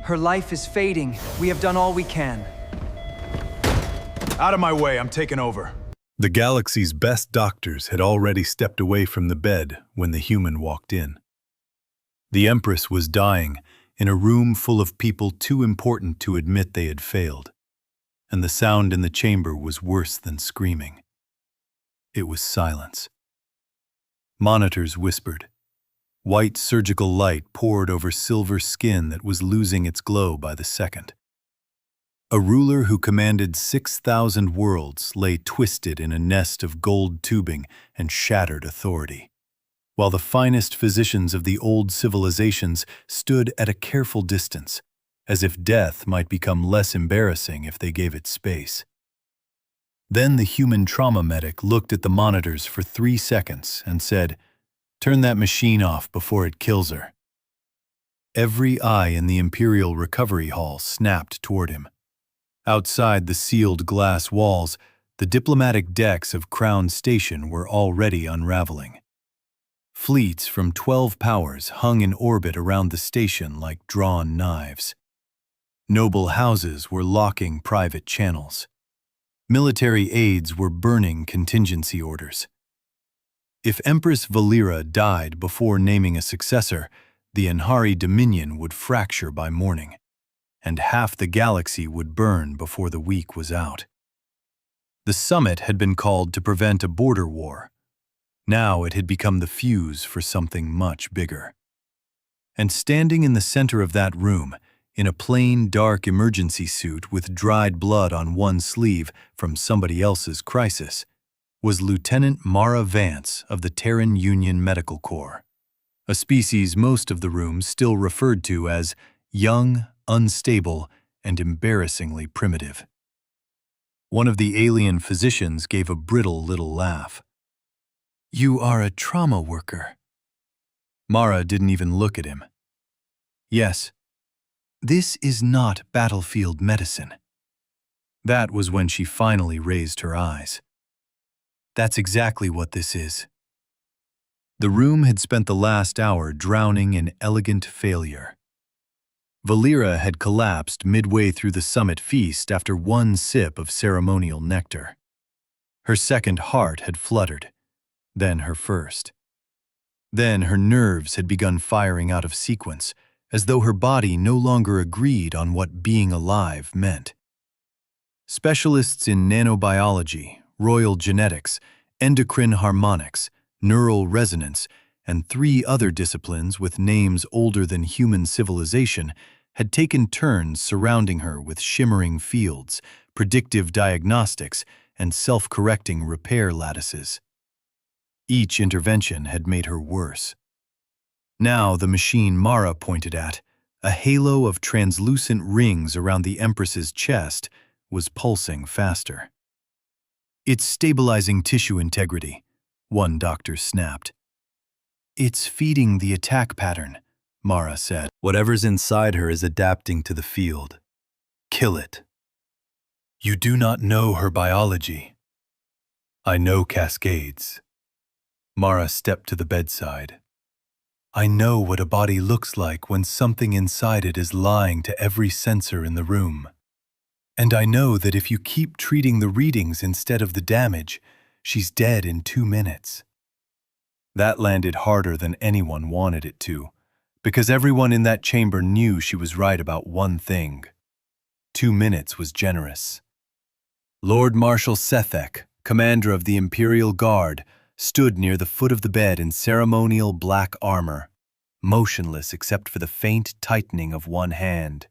Her life is fading. We have done all we can. Out of my way, I'm taking over. The galaxy's best doctors had already stepped away from the bed when the human walked in. The Empress was dying in a room full of people too important to admit they had failed, and the sound in the chamber was worse than screaming. It was silence. Monitors whispered. White surgical light poured over silver skin that was losing its glow by the second. A ruler who commanded 6,000 worlds lay twisted in a nest of gold tubing and shattered authority, while the finest physicians of the old civilizations stood at a careful distance, as if death might become less embarrassing if they gave it space. Then the human trauma medic looked at the monitors for 3 seconds and said, "Turn that machine off before it kills her." Every eye in the Imperial Recovery Hall snapped toward him. Outside the sealed glass walls, the diplomatic decks of Crown Station were already unraveling. Fleets from 12 powers hung in orbit around the station like drawn knives. Noble houses were locking private channels. Military aides were burning contingency orders. If Empress Valera died before naming a successor, the Anhari Dominion would fracture by morning, and half the galaxy would burn before the week was out. The summit had been called to prevent a border war. Now it had become the fuse for something much bigger. And standing in the center of that room, in a plain, dark emergency suit with dried blood on one sleeve from somebody else's crisis, was Lieutenant Mara Vance of the Terran Union Medical Corps, a species most of the rooms still referred to as young, unstable, and embarrassingly primitive. One of the alien physicians gave a brittle little laugh. "You are a trauma worker." Mara didn't even look at him. "Yes. This is not battlefield medicine." That was when she finally raised her eyes. "That's exactly what this is." The room had spent the last hour drowning in elegant failure. Valera had collapsed midway through the summit feast after one sip of ceremonial nectar. Her second heart had fluttered, then her first. Then her nerves had begun firing out of sequence, as though her body no longer agreed on what being alive meant. Specialists in nanobiology, royal genetics, endocrine harmonics, neural resonance, and 3 other disciplines with names older than human civilization had taken turns surrounding her with shimmering fields, predictive diagnostics, and self-correcting repair lattices. Each intervention had made her worse. Now the machine Mara pointed at, a halo of translucent rings around the Empress's chest, was pulsing faster. "It's stabilizing tissue integrity," one doctor snapped. "It's feeding the attack pattern," Mara said. "Whatever's inside her is adapting to the field. Kill it." "You do not know her biology." "I know cascades." Mara stepped to the bedside. "I know what a body looks like when something inside it is lying to every sensor in the room. And I know that if you keep treating the readings instead of the damage, she's dead in 2 minutes." That landed harder than anyone wanted it to, because everyone in that chamber knew she was right about one thing. 2 minutes was generous. Lord Marshal Sethek, commander of the Imperial Guard, stood near the foot of the bed in ceremonial black armor, motionless except for the faint tightening of one hand.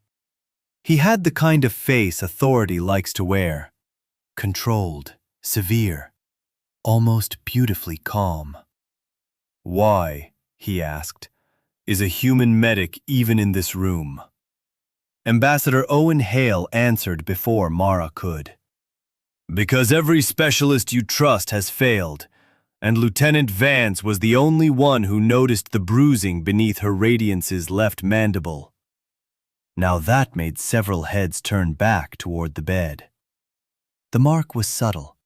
He had the kind of face authority likes to wear, controlled, severe, almost beautifully calm. "Why," he asked, "is a human medic even in this room?" Ambassador Owen Hale answered before Mara could. "Because every specialist you trust has failed, and Lieutenant Vance was the only one who noticed the bruising beneath her Radiance's left mandible." Now that made several heads turn back toward the bed. The mark was subtle,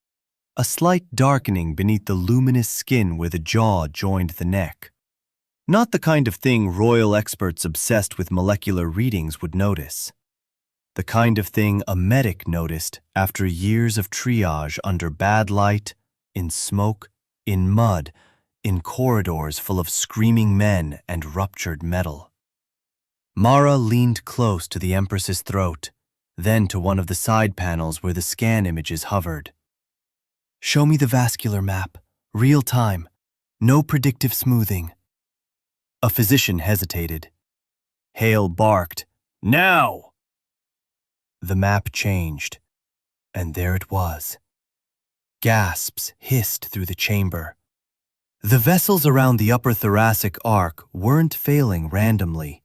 a slight darkening beneath the luminous skin where the jaw joined the neck. Not the kind of thing royal experts obsessed with molecular readings would notice. The kind of thing a medic noticed after years of triage under bad light, in smoke, in mud, in corridors full of screaming men and ruptured metal. Mara leaned close to the Empress's throat, then to one of the side panels where the scan images hovered. "Show me the vascular map, real time, no predictive smoothing." A physician hesitated. Hale barked, "Now!" The map changed, and there it was. Gasps hissed through the chamber. The vessels around the upper thoracic arc weren't failing randomly.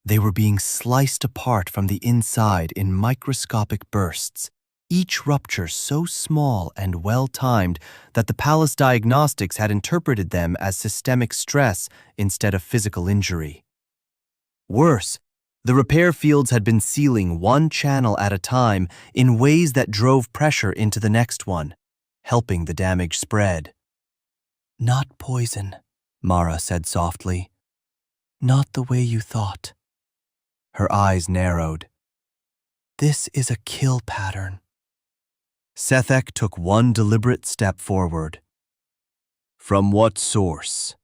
They were being sliced apart from the inside in microscopic bursts, each rupture so small and well-timed that the Palace Diagnostics had interpreted them as systemic stress instead of physical injury. Worse, the repair fields had been sealing one channel at a time in ways that drove pressure into the next one, helping the damage spread. "Not poison," Mara said softly. "Not the way you thought." Her eyes narrowed. "This is a kill pattern." Sethek took one deliberate step forward. "From what source?"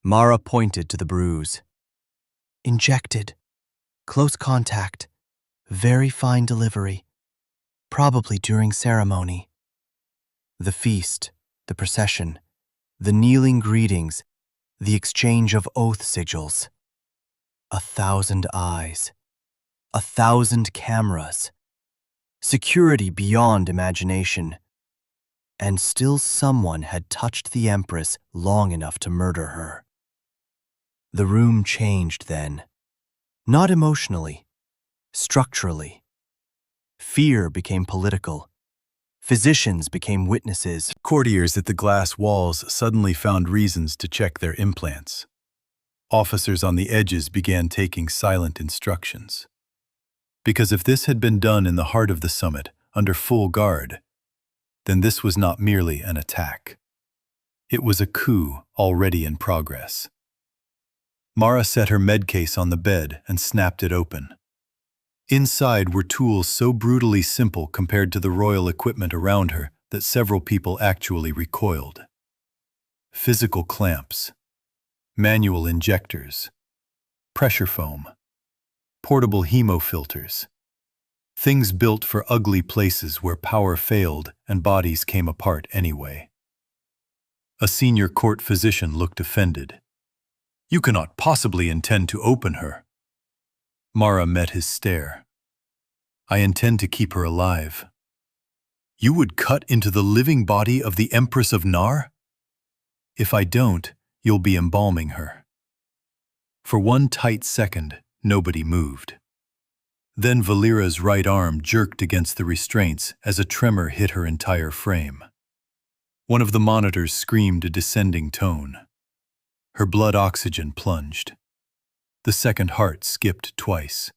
Mara pointed to the bruise. "Injected. Close contact. Very fine delivery. Probably during ceremony." The feast, the procession, the kneeling greetings, the exchange of oath sigils. 1,000 eyes. 1,000 cameras. Security beyond imagination. And still someone had touched the Empress long enough to murder her. The room changed then. Not emotionally, structurally. Fear became political. Physicians became witnesses. Courtiers at the glass walls suddenly found reasons to check their implants. Officers on the edges began taking silent instructions. Because if this had been done in the heart of the summit, under full guard, then this was not merely an attack. It was a coup already in progress. Mara set her medcase on the bed and snapped it open. Inside were tools so brutally simple compared to the royal equipment around her that several people actually recoiled. Physical clamps, manual injectors, pressure foam, portable hemofilters, things built for ugly places where power failed and bodies came apart anyway. A senior court physician looked offended. "You cannot possibly intend to open her." Mara met his stare. "I intend to keep her alive." "You would cut into the living body of the Empress of Nar?" "If I don't, you'll be embalming her." For one tight second, nobody moved. Then Valera's right arm jerked against the restraints as a tremor hit her entire frame. One of the monitors screamed a descending tone. Her blood oxygen plunged. The second heart skipped twice.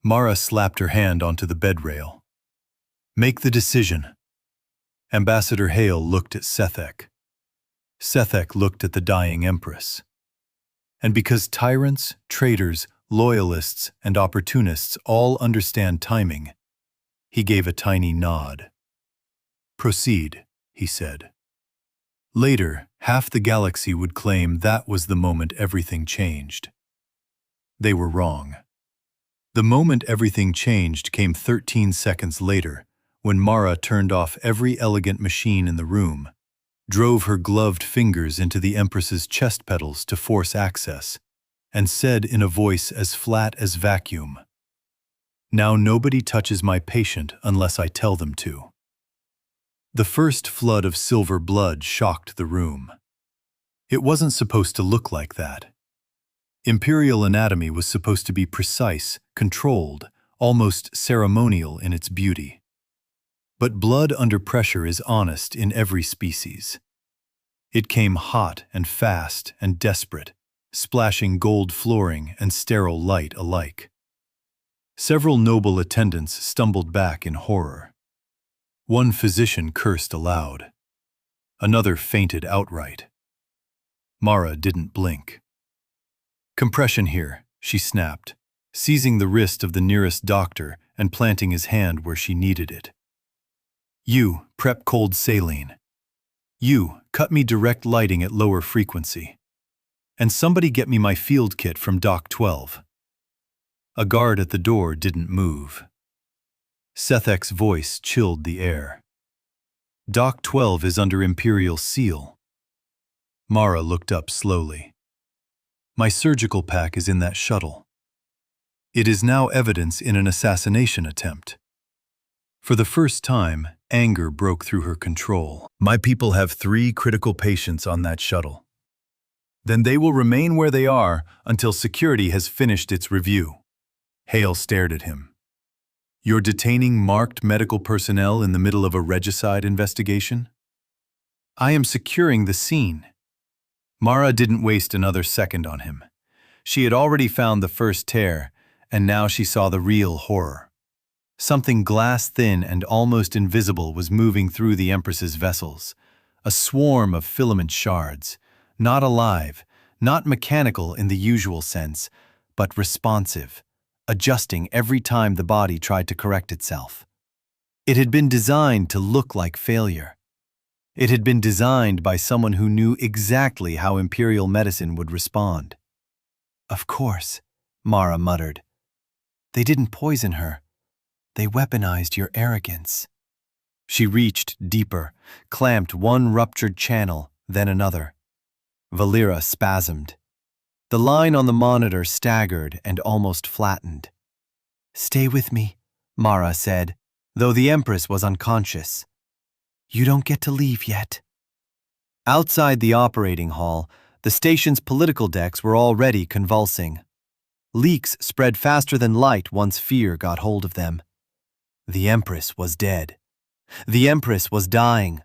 Mara slapped her hand onto the bed rail. "Make the decision." Ambassador Hale looked at Sethek. Sethek looked at the dying Empress. And because tyrants, traitors, loyalists, and opportunists all understand timing, he gave a tiny nod. "Proceed," he said. Later, half the galaxy would claim that was the moment everything changed. They were wrong. The moment everything changed came 13 seconds later, when Mara turned off every elegant machine in the room, drove her gloved fingers into the Empress's chest pedals to force access, and said in a voice as flat as vacuum, "Now nobody touches my patient unless I tell them to." The first flood of silver blood shocked the room. It wasn't supposed to look like that. Imperial anatomy was supposed to be precise, controlled, almost ceremonial in its beauty. But blood under pressure is honest in every species. It came hot and fast and desperate, splashing gold flooring and sterile light alike. Several noble attendants stumbled back in horror. One physician cursed aloud. Another fainted outright. Mara didn't blink. "Compression here," she snapped, seizing the wrist of the nearest doctor and planting his hand where she needed it. "You, prep cold saline. You, cut me direct lighting at lower frequency. And somebody get me my field kit from Doc 12. A guard at the door didn't move. Sethek's voice chilled the air. "Doc 12 is under Imperial seal." Mara looked up slowly. "My surgical pack is in that shuttle. It is now evidence in an assassination attempt." For the first time, anger broke through her control. "My people have 3 critical patients on that shuttle. Then they will remain where they are until security has finished its review." Hale stared at him. "You're detaining marked medical personnel in the middle of a regicide investigation?" "I am securing the scene." Mara didn't waste another second on him. She had already found the first tear, and now she saw the real horror. Something glass-thin and almost invisible was moving through the Empress's vessels. A swarm of filament shards, not alive, not mechanical in the usual sense, but responsive, adjusting every time the body tried to correct itself. It had been designed to look like failure. It had been designed by someone who knew exactly how Imperial medicine would respond. "Of course," Mara muttered. "They didn't poison her. They weaponized your arrogance." She reached deeper, clamped one ruptured channel, then another. Valera spasmed. The line on the monitor staggered and almost flattened. "Stay with me," Mara said, though the Empress was unconscious. "You don't get to leave yet." Outside the operating hall, the station's political decks were already convulsing. Leaks spread faster than light once fear got hold of them. The Empress was dead. The Empress was dying.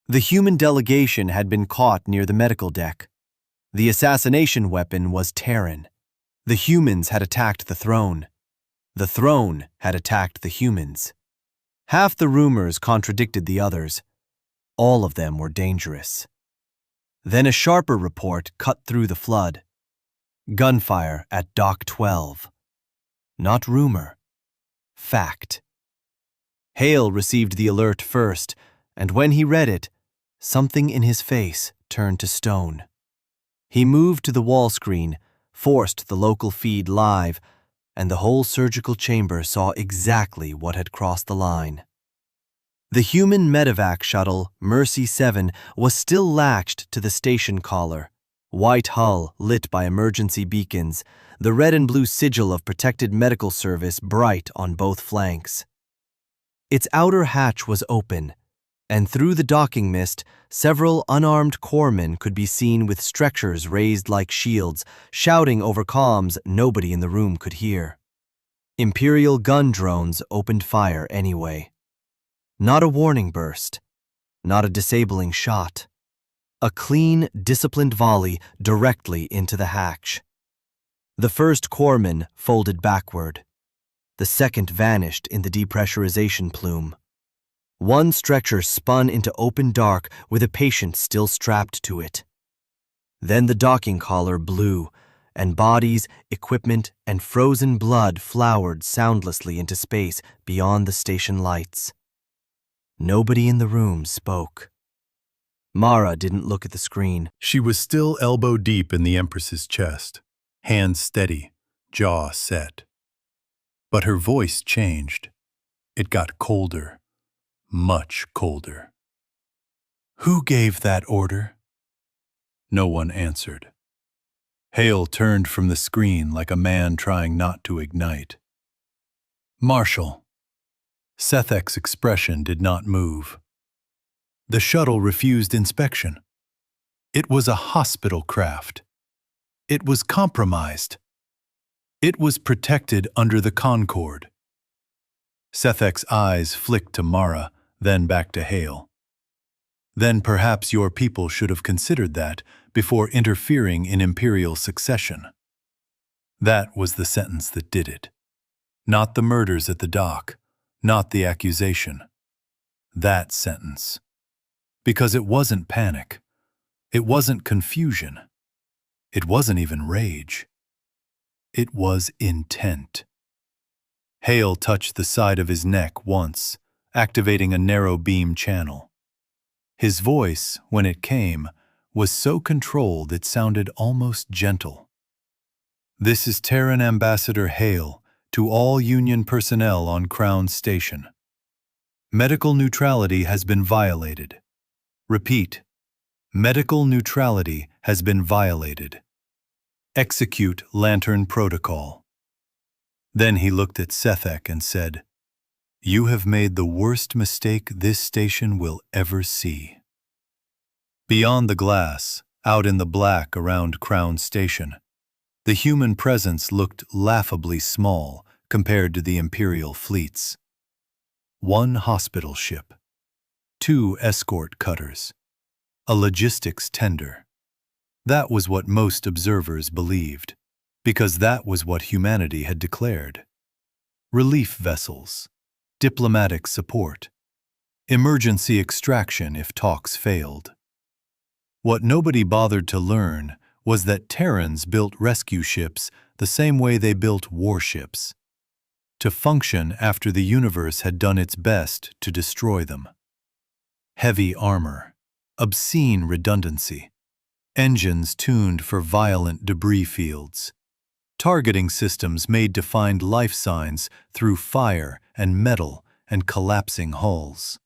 The human delegation had been caught near the medical deck. The assassination weapon was Terran. The humans had attacked the throne. The throne had attacked the humans. Half the rumors contradicted the others. All of them were dangerous. Then a sharper report cut through the flood. Gunfire at Dock 12. Not rumor. Fact. Hale received the alert first, and when he read it, something in his face turned to stone. He moved to the wall screen, forced the local feed live, and the whole surgical chamber saw exactly what had crossed the line. The human medevac shuttle, Mercy 7, was still latched to the station collar, white hull lit by emergency beacons, the red and blue sigil of protected medical service bright on both flanks. Its outer hatch was open, and through the docking mist, several unarmed corpsmen could be seen with stretchers raised like shields, shouting over comms nobody in the room could hear. Imperial gun drones opened fire anyway. Not a warning burst, not a disabling shot. A clean, disciplined volley directly into the hatch. The first corpsman folded backward. The second vanished in the depressurization plume. One stretcher spun into open dark with a patient still strapped to it. Then the docking collar blew, and bodies, equipment, and frozen blood flowered soundlessly into space beyond the station lights. Nobody in the room spoke. Mara didn't look at the screen. She was still elbow deep in the Empress's chest, hands steady, jaw set. But her voice changed. It got colder, much colder. "Who gave that order?" No one answered. Hale turned from the screen like a man trying not to ignite. "Marshal." Sethek's expression did not move. The shuttle refused inspection. It was a hospital craft. It was compromised. It was protected under the Concorde. Sethek's eyes flicked to Mara, then back to Hale. "Then perhaps your people should have considered that before interfering in Imperial succession." That was the sentence that did it. Not the murders at the dock, not the accusation. That sentence. Because it wasn't panic. It wasn't confusion. It wasn't even rage. It was intent. Hale touched the side of his neck once, activating a narrow beam channel. His voice, when it came, was so controlled it sounded almost gentle. "This is Terran Ambassador Hale to all Union personnel on Crown Station. Medical neutrality has been violated. Repeat, medical neutrality has been violated. Execute Lantern Protocol." Then he looked at Sethek and said, "You have made the worst mistake this station will ever see." Beyond the glass, out in the black around Crown Station, the human presence looked laughably small compared to the Imperial fleets. One hospital ship, 2 escort cutters, a logistics tender. That was what most observers believed, because that was what humanity had declared. Relief vessels, diplomatic support, emergency extraction if talks failed. What nobody bothered to learn was that Terrans built rescue ships the same way they built warships, to function after the universe had done its best to destroy them. Heavy armor, obscene redundancy, engines tuned for violent debris fields, targeting systems made to find life signs through fire and metal and collapsing hulls.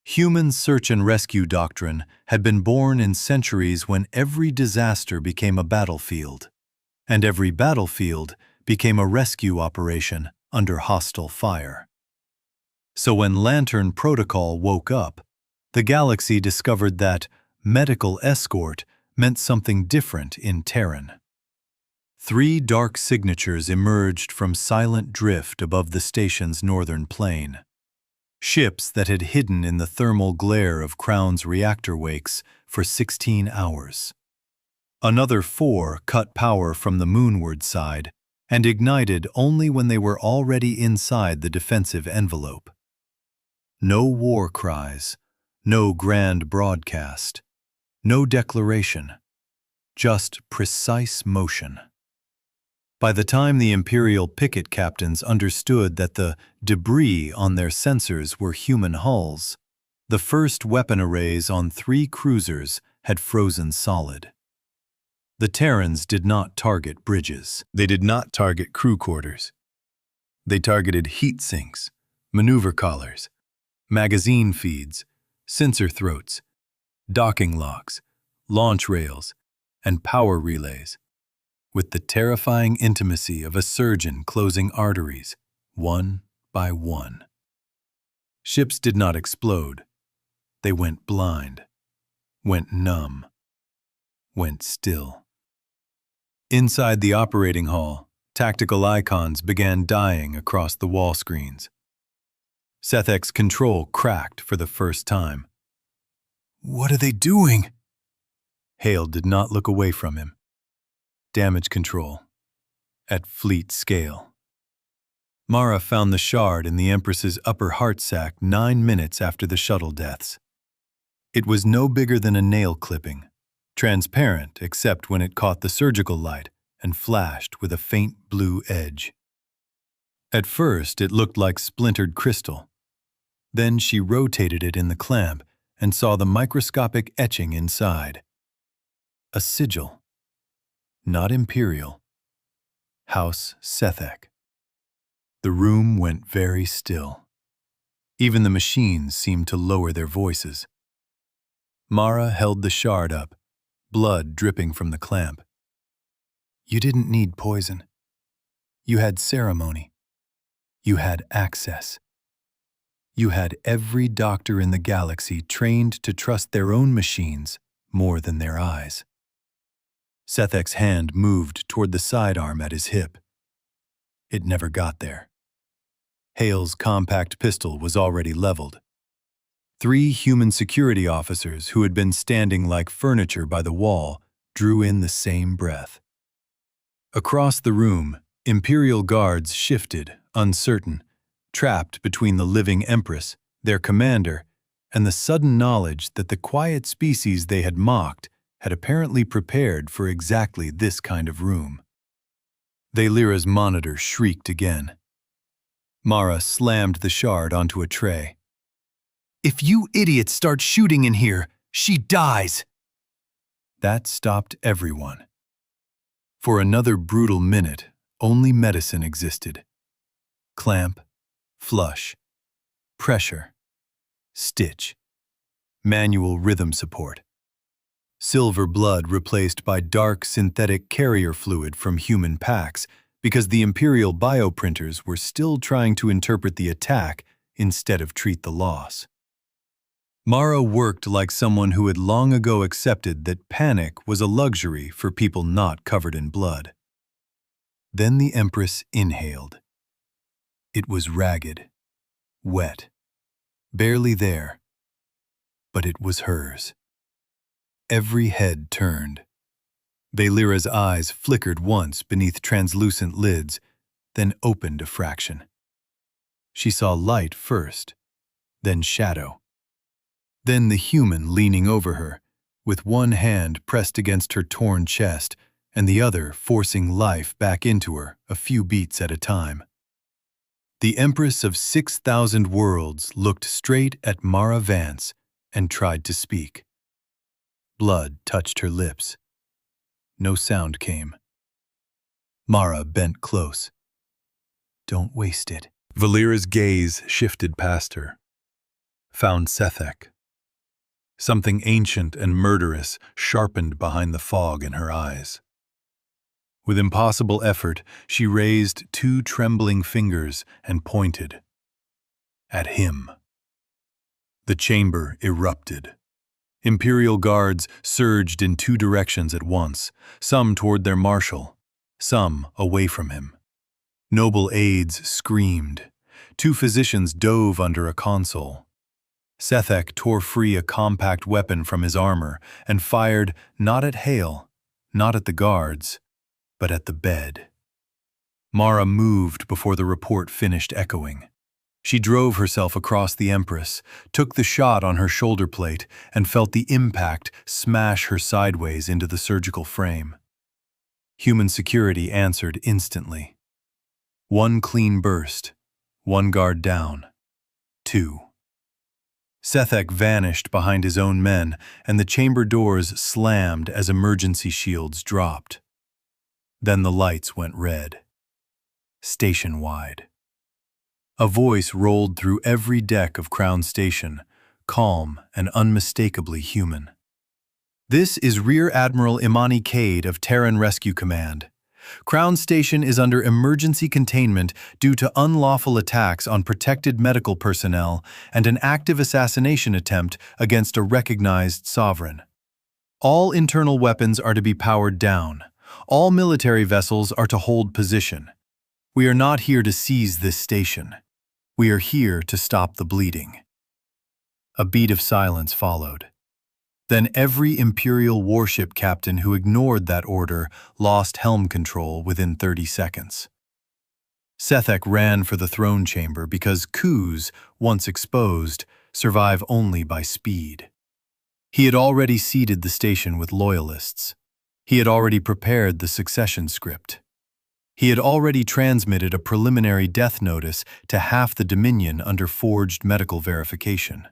Human search and rescue doctrine had been born in centuries when every disaster became a battlefield, and every battlefield became a rescue operation under hostile fire. So when Lantern Protocol woke up, the galaxy discovered that medical escort meant something different in Terran. 3 dark signatures emerged from silent drift above the station's northern plain. Ships that had hidden in the thermal glare of Crown's reactor wakes for 16 hours. Another 4 cut power from the moonward side and ignited only when they were already inside the defensive envelope. No war cries, no grand broadcast, no declaration, just precise motion. By the time the Imperial picket captains understood that the debris on their sensors were human hulls, the first weapon arrays on 3 cruisers had frozen solid. The Terrans did not target bridges. They did not target crew quarters. They targeted heat sinks, maneuver collars, magazine feeds, sensor throats, docking locks, launch rails, and power relays, with the terrifying intimacy of a surgeon closing arteries, one by one. Ships did not explode. They went blind, went numb, went still. Inside the operating hall, tactical icons began dying across the wall screens. Sethek's control cracked for the first time. "What are they doing?" Hale did not look away from him. Damage control. At fleet scale. Mara found the shard in the Empress's upper heart sac 9 minutes after the shuttle deaths. It was no bigger than a nail clipping, transparent except when it caught the surgical light and flashed with a faint blue edge. At first, it looked like splintered crystal. Then she rotated it in the clamp and saw the microscopic etching inside. A sigil. Not Imperial. House Sethek. The room went very still. Even the machines seemed to lower their voices. Mara held the shard up, blood dripping from the clamp. "You didn't need poison. You had ceremony. You had access. You had every doctor in the galaxy trained to trust their own machines more than their eyes." Sethek's hand moved toward the sidearm at his hip. It never got there. Hale's compact pistol was already leveled. 3 human security officers who had been standing like furniture by the wall drew in the same breath. Across the room, Imperial guards shifted, uncertain, trapped between the living Empress, their commander, and the sudden knowledge that the quiet species they had mocked had apparently prepared for exactly this kind of room. Thalira's monitor shrieked again. Mara slammed the shard onto a tray. "If you idiots start shooting in here, she dies!" That stopped everyone. For another brutal minute, only medicine existed. Clamp, flush, pressure, stitch, manual rhythm support. Silver blood replaced by dark synthetic carrier fluid from human packs because the Imperial bioprinters were still trying to interpret the attack instead of treat the loss. Mara worked like someone who had long ago accepted that panic was a luxury for people not covered in blood. Then the Empress inhaled. It was ragged, wet, barely there, but it was hers. Every head turned. Thalira's eyes flickered once beneath translucent lids, then opened a fraction. She saw light first, then shadow. Then the human leaning over her, with one hand pressed against her torn chest and the other forcing life back into her a few beats at a time. The Empress of 6,000 worlds looked straight at Mara Vance and tried to speak. Blood touched her lips. No sound came. Mara bent close. "Don't waste it." Valera's gaze shifted past her. Found Sethek. Something ancient and murderous sharpened behind the fog in her eyes. With impossible effort, she raised two trembling fingers and pointed. At him. The chamber erupted. Imperial guards surged in two directions at once, some toward their marshal, some away from him. Noble aides screamed. Two physicians dove under a console. Sethek tore free a compact weapon from his armor and fired not at Hale, not at the guards, but at the bed. Mara moved before the report finished echoing. She drove herself across the Empress, took the shot on her shoulder plate, and felt the impact smash her sideways into the surgical frame. Human security answered instantly. One clean burst, one guard down, two. Sethek vanished behind his own men, and the chamber doors slammed as emergency shields dropped. Then the lights went red. Station-wide. A voice rolled through every deck of Crown Station, calm and unmistakably human. "This is Rear Admiral Imani Cade of Terran Rescue Command. Crown Station is under emergency containment due to unlawful attacks on protected medical personnel and an active assassination attempt against a recognized sovereign. All internal weapons are to be powered down. All military vessels are to hold position. We are not here to seize this station. We are here to stop the bleeding." A beat of silence followed. Then every Imperial warship captain who ignored that order lost helm control within 30 seconds. Sethek ran for the throne chamber because coups, once exposed, survive only by speed. He had already seeded the station with loyalists. He had already prepared the succession script. He had already transmitted a preliminary death notice to half the Dominion under forged medical verification.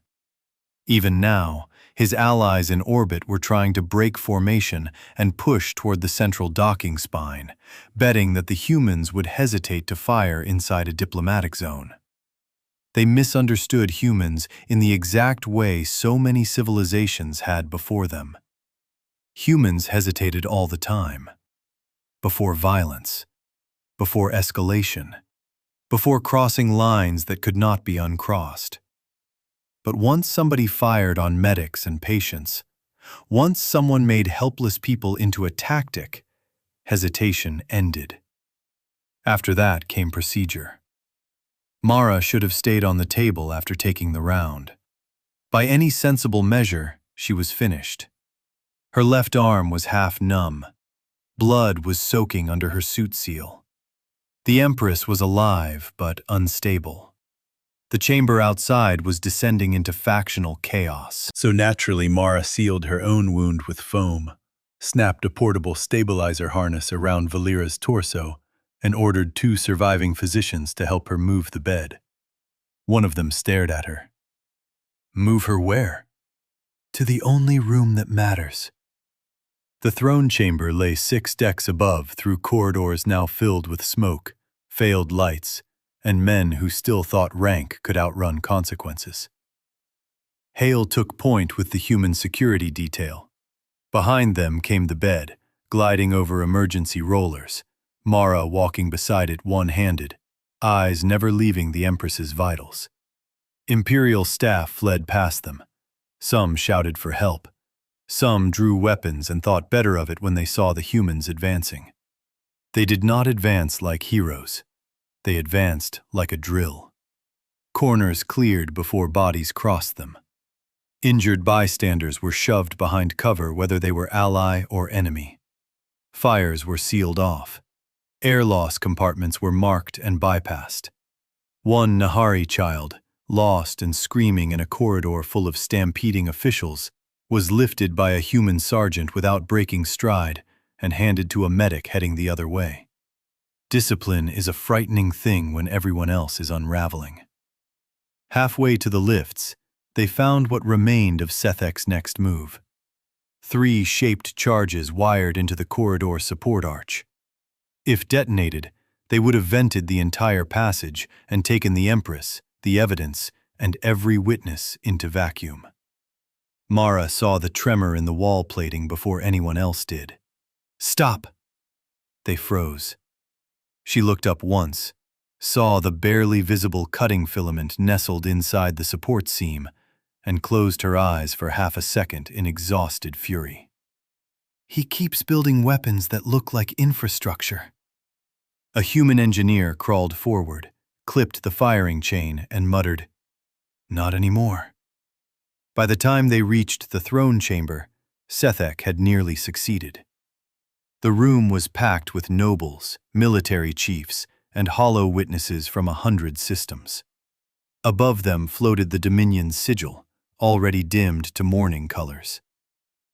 Even now, his allies in orbit were trying to break formation and push toward the central docking spine, betting that the humans would hesitate to fire inside a diplomatic zone. They misunderstood humans in the exact way so many civilizations had before them. Humans hesitated all the time. Before violence, before escalation, before crossing lines that could not be uncrossed. But once somebody fired on medics and patients, once someone made helpless people into a tactic, hesitation ended. After that came procedure. Mara should have stayed on the table after taking the round. By any sensible measure, she was finished. Her left arm was half numb. Blood was soaking under her suit seal. The Empress was alive but unstable. The chamber outside was descending into factional chaos. So naturally, Mara sealed her own wound with foam, snapped a portable stabilizer harness around Valera's torso, and ordered 2 surviving physicians to help her move the bed. One of them stared at her. Move her where? To the only room that matters. The throne chamber lay 6 decks above through corridors now filled with smoke, failed lights, and men who still thought rank could outrun consequences. Hale took point with the human security detail. Behind them came the bed, gliding over emergency rollers, Mara walking beside it one-handed, eyes never leaving the Empress's vitals. Imperial staff fled past them. Some shouted for help. Some drew weapons and thought better of it when they saw the humans advancing. They did not advance like heroes. They advanced like a drill. Corners cleared before bodies crossed them. Injured bystanders were shoved behind cover whether they were ally or enemy. Fires were sealed off. Air loss compartments were marked and bypassed. One Nahari child, lost and screaming in a corridor full of stampeding officials, was lifted by a human sergeant without breaking stride and handed to a medic heading the other way. Discipline is a frightening thing when everyone else is unraveling. Halfway to the lifts, they found what remained of Sethek's next move. 3 shaped charges wired into the corridor support arch. If detonated, they would have vented the entire passage and taken the Empress, the evidence, and every witness into vacuum. Mara saw the tremor in the wall plating before anyone else did. Stop! They froze. She looked up once, saw the barely visible cutting filament nestled inside the support seam, and closed her eyes for half a second in exhausted fury. He keeps building weapons that look like infrastructure. A human engineer crawled forward, clipped the firing chain, and muttered, "Not anymore." By the time they reached the throne chamber, Sethek had nearly succeeded. The room was packed with nobles, military chiefs, and hollow witnesses from 100 systems. Above them floated the Dominion's sigil, already dimmed to mourning colors.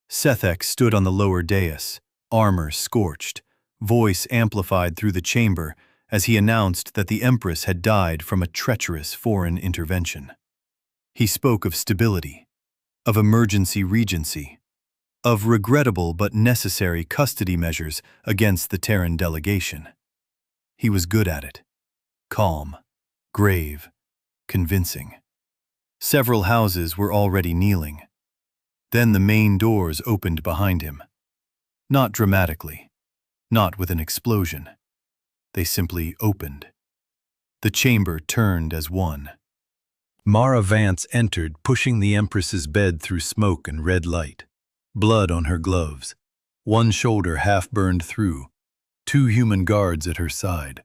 Sethek stood on the lower dais, armor scorched, voice amplified through the chamber as he announced that the Empress had died from a treacherous foreign intervention. He spoke of stability, of emergency regency, of regrettable but necessary custody measures against the Terran delegation. He was good at it. Calm, grave, convincing. Several houses were already kneeling. Then the main doors opened behind him. Not dramatically, not with an explosion. They simply opened. The chamber turned as one. Mara Vance entered, pushing the Empress's bed through smoke and red light. Blood on her gloves, one shoulder half burned through, 2 human guards at her side,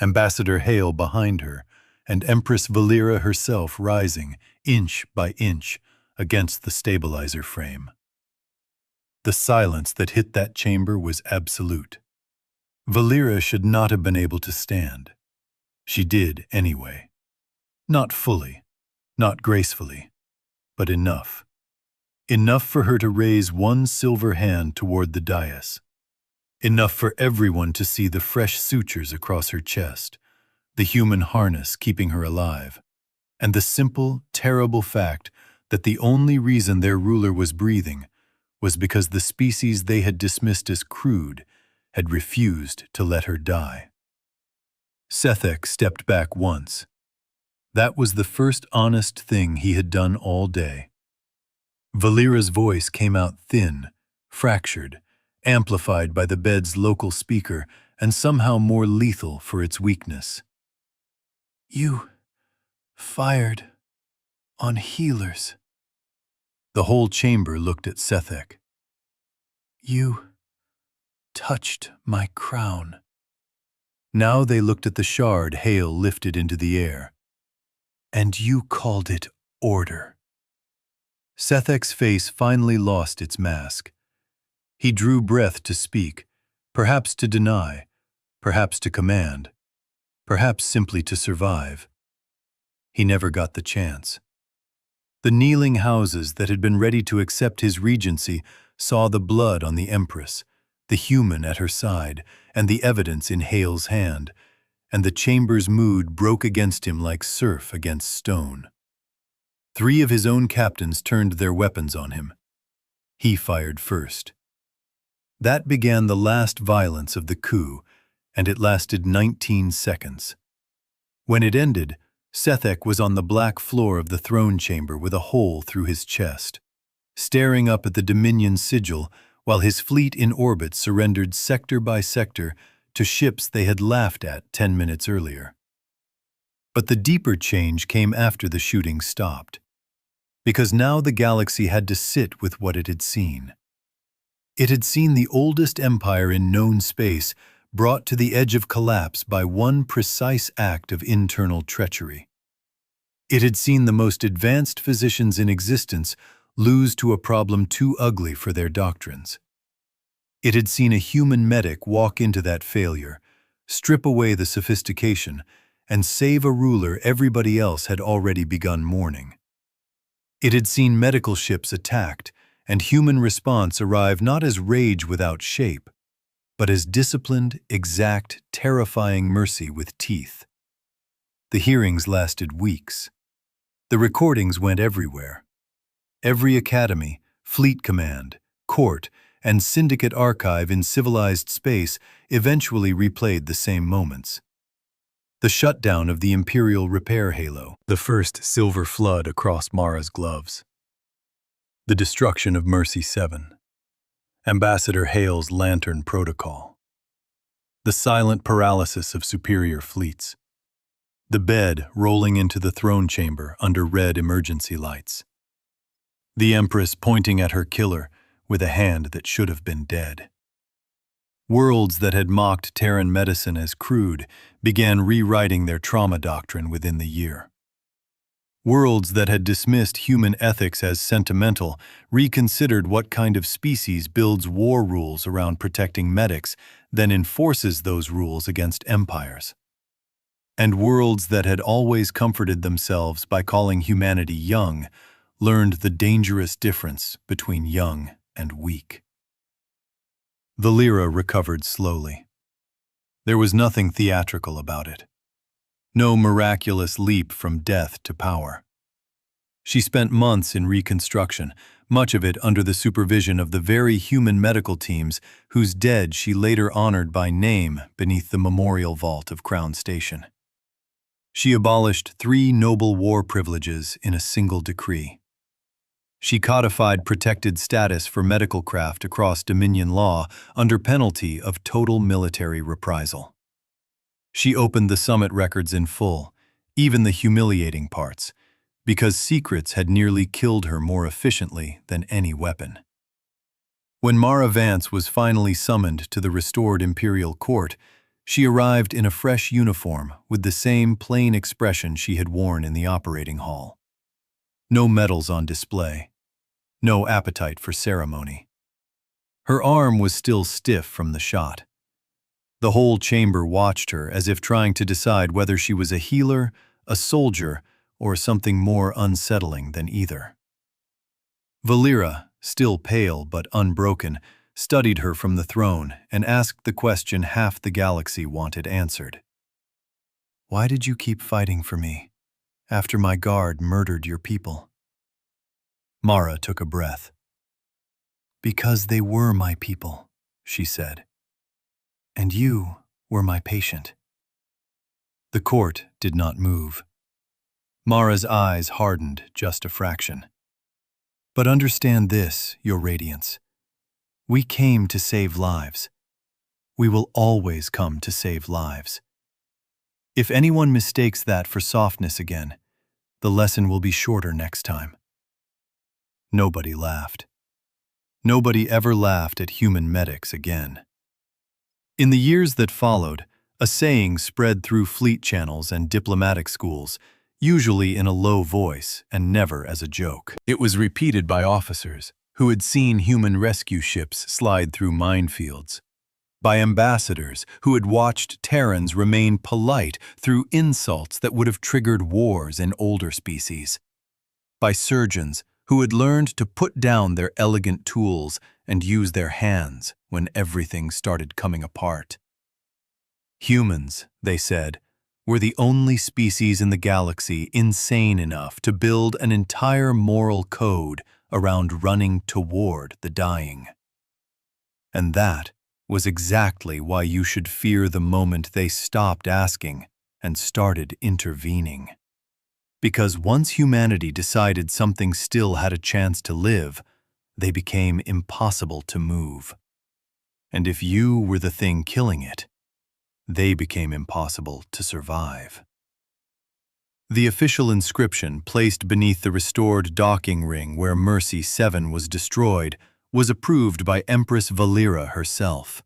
Ambassador Hale behind her, and Empress Valera herself rising, inch by inch, against the stabilizer frame. The silence that hit that chamber was absolute. Valera should not have been able to stand. She did anyway. Not fully, not gracefully, but enough. Enough for her to raise one silver hand toward the dais. Enough for everyone to see the fresh sutures across her chest, the human harness keeping her alive, and the simple, terrible fact that the only reason their ruler was breathing was because the species they had dismissed as crude had refused to let her die. Sethek stepped back once. That was the first honest thing he had done all day. Valera's voice came out thin, fractured, amplified by the bed's local speaker and somehow more lethal for its weakness. "You fired on healers." The whole chamber looked at Sethek. "You touched my crown." Now they looked at the shard Hale lifted into the air. "And you called it order." Sethek's face finally lost its mask. He drew breath to speak, perhaps to deny, perhaps to command, perhaps simply to survive. He never got the chance. The kneeling houses that had been ready to accept his regency saw the blood on the Empress, the human at her side, and the evidence in Hale's hand, and the chamber's mood broke against him like surf against stone. 3 of his own captains turned their weapons on him. He fired first. That began the last violence of the coup, and it lasted 19 seconds. When it ended, Sethek was on the black floor of the throne chamber with a hole through his chest, staring up at the Dominion sigil while his fleet in orbit surrendered sector by sector to ships they had laughed at 10 minutes earlier. But the deeper change came after the shooting stopped, because now the galaxy had to sit with what it had seen. It had seen the oldest empire in known space brought to the edge of collapse by one precise act of internal treachery. It had seen the most advanced physicians in existence lose to a problem too ugly for their doctrines. It had seen a human medic walk into that failure, strip away the sophistication, and save a ruler everybody else had already begun mourning. It had seen medical ships attacked, and human response arrive not as rage without shape, but as disciplined, exact, terrifying mercy with teeth. The hearings lasted weeks. The recordings went everywhere. Every academy, fleet command, court, and syndicate archive in civilized space eventually replayed the same moments. The shutdown of the Imperial repair halo, the first silver flood across Mara's gloves. The destruction of Mercy 7. Ambassador Hale's lantern protocol. The silent paralysis of superior fleets. The bed rolling into the throne chamber under red emergency lights. The Empress pointing at her killer with a hand that should have been dead. Worlds that had mocked Terran medicine as crude began rewriting their trauma doctrine within the year. Worlds that had dismissed human ethics as sentimental reconsidered what kind of species builds war rules around protecting medics, then enforces those rules against empires. And worlds that had always comforted themselves by calling humanity young learned the dangerous difference between young and weak. Valera recovered slowly. There was nothing theatrical about it. No miraculous leap from death to power. She spent months in reconstruction, much of it under the supervision of the very human medical teams whose dead she later honored by name beneath the memorial vault of Crown Station. She abolished 3 noble war privileges in a single decree. She codified protected status for medical craft across Dominion law under penalty of total military reprisal. She opened the summit records in full, even the humiliating parts, because secrets had nearly killed her more efficiently than any weapon. When Mara Vance was finally summoned to the restored Imperial Court, she arrived in a fresh uniform with the same plain expression she had worn in the operating hall. No medals on display. No appetite for ceremony. Her arm was still stiff from the shot. The whole chamber watched her as if trying to decide whether she was a healer, a soldier, or something more unsettling than either. Valera, still pale but unbroken, studied her from the throne and asked the question half the galaxy wanted answered. "Why did you keep fighting for me, after my guard murdered your people?" Mara took a breath. "Because they were my people," she said. "And you were my patient." The court did not move. Mara's eyes hardened just a fraction. "But understand this, Your Radiance. We came to save lives. We will always come to save lives. If anyone mistakes that for softness again, the lesson will be shorter next time." Nobody laughed. Nobody ever laughed at human medics again. In the years that followed, a saying spread through fleet channels and diplomatic schools, usually in a low voice and never as a joke. It was repeated by officers who had seen human rescue ships slide through minefields. by ambassadors who had watched Terrans remain polite through insults that would have triggered wars in older species, by surgeons who had learned to put down their elegant tools and use their hands when everything started coming apart. Humans, they said, were the only species in the galaxy insane enough to build an entire moral code around running toward the dying. And that was exactly why you should fear the moment they stopped asking and started intervening. Because once humanity decided something still had a chance to live, they became impossible to move. And if you were the thing killing it, they became impossible to survive. The official inscription placed beneath the restored docking ring where Mercy 7 was destroyed was approved by Empress Valera herself.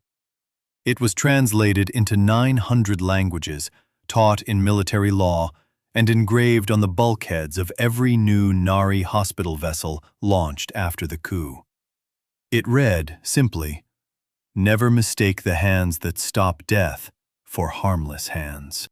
It was translated into 900 languages, taught in military law, and engraved on the bulkheads of every new Nari hospital vessel launched after the coup. It read, simply, "Never mistake the hands that stop death for harmless hands."